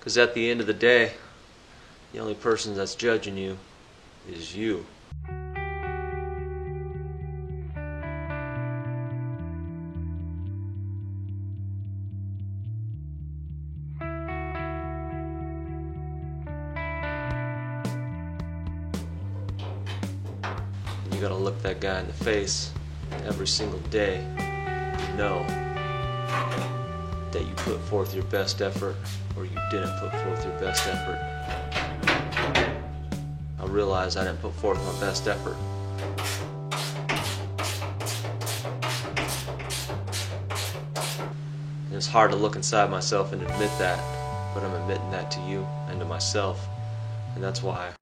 Because at the end of the day, the only person that's judging you is you. And you gotta look that guy in the face every single day and know that you put forth your best effort or you didn't put forth your best effort. I realize I didn't put forth my best effort. And it's hard to look inside myself and admit that, but I'm admitting that to you and to myself, and that's why.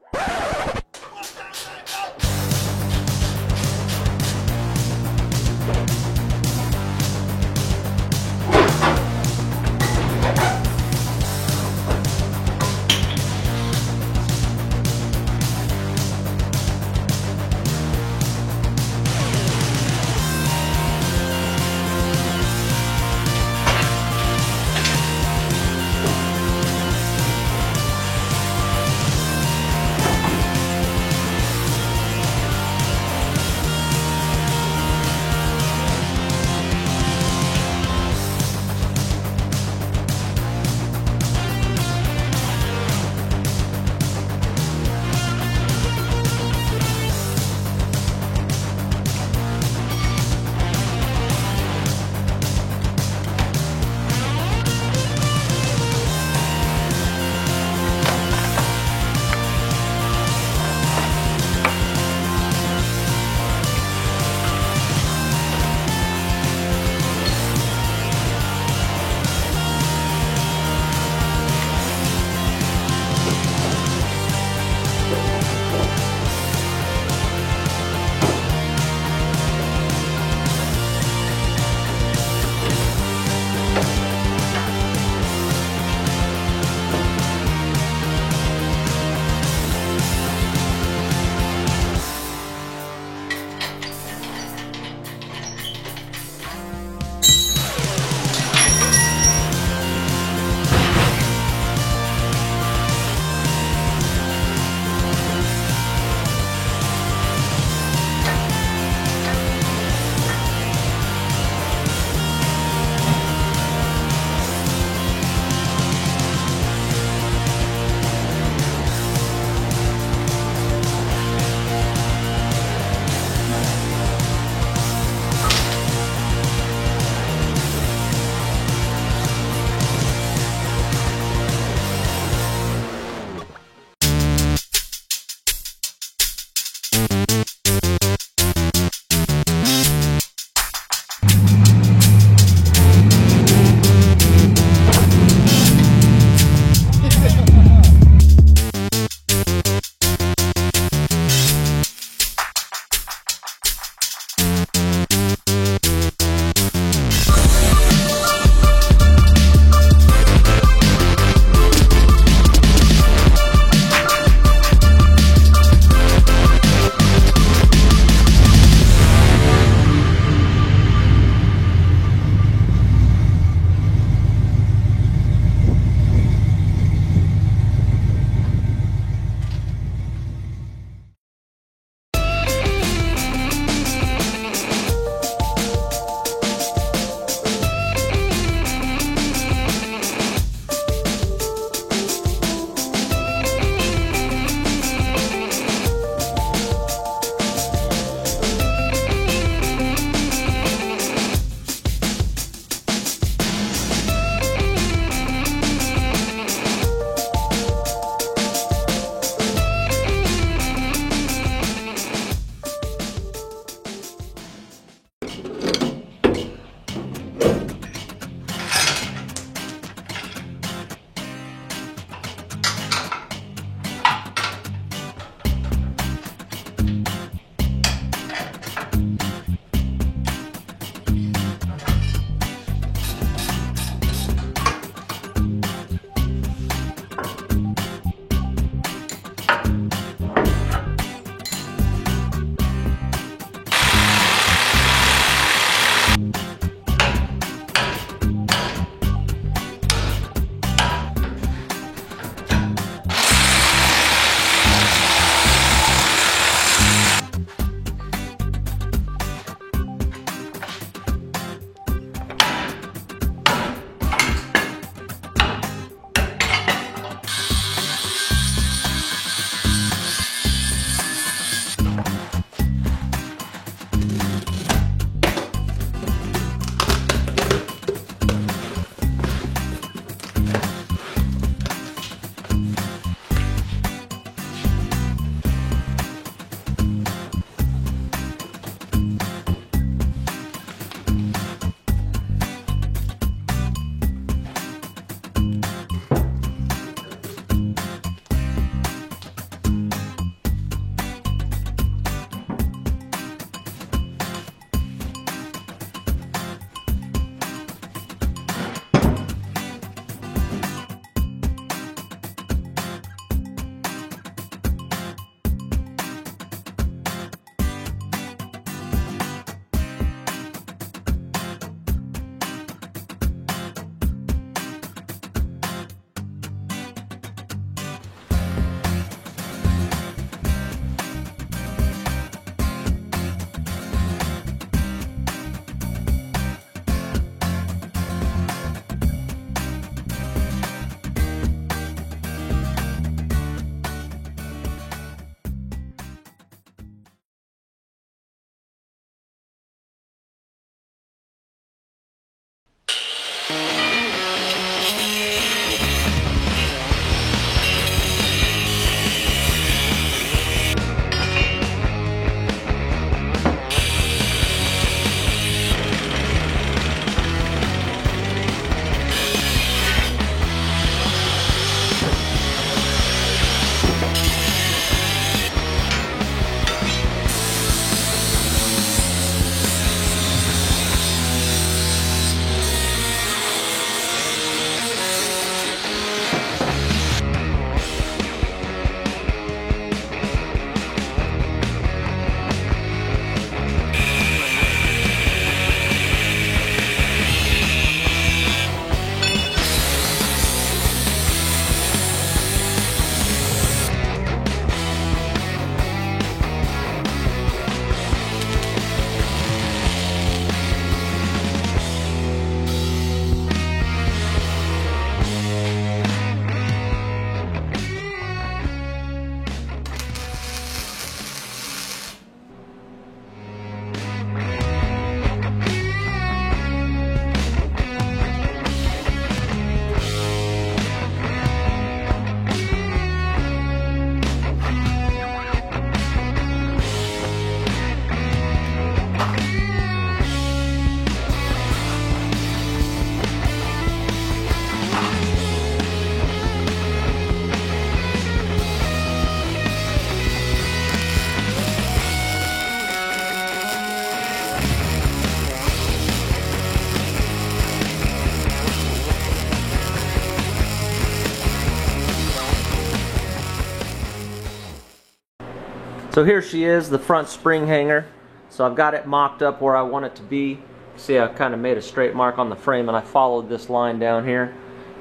So here she is, the front spring hanger. So I've got it mocked up where I want it to be. See, I kind of made a straight mark on the frame and I followed this line down here.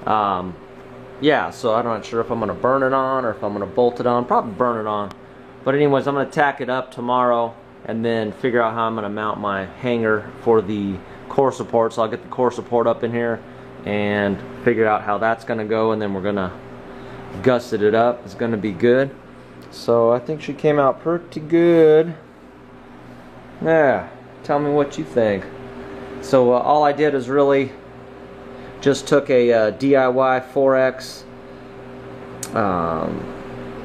Yeah, so I'm not sure if I'm going to burn it on or if I'm going to bolt it on. Probably burn it on. But anyways, I'm going to tack it up tomorrow and then figure out how I'm going to mount my hanger for the core support. So I'll get the core support up in here and figure out how that's going to go, and then we're going to gusset it up. It's going to be good. So I think she came out pretty good. Yeah, tell me what you think. So all I did is really just took a DIY 4X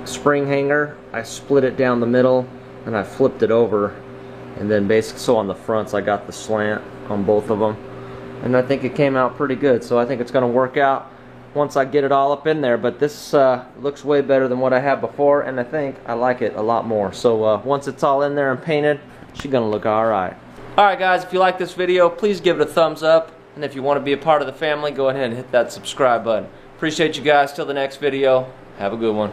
spring hanger. I split it down the middle and I flipped it over, and then basically so on the fronts I got the slant on both of them, and I think it came out pretty good. So I think it's going to work out once I get it all up in there. But this looks way better than what I had before, and I think I like it a lot more. So once it's all in there and painted, she's going to look alright. Alright guys, if you like this video, please give it a thumbs up. And if you want to be a part of the family, go ahead and hit that subscribe button. Appreciate you guys. Till the next video, have a good one.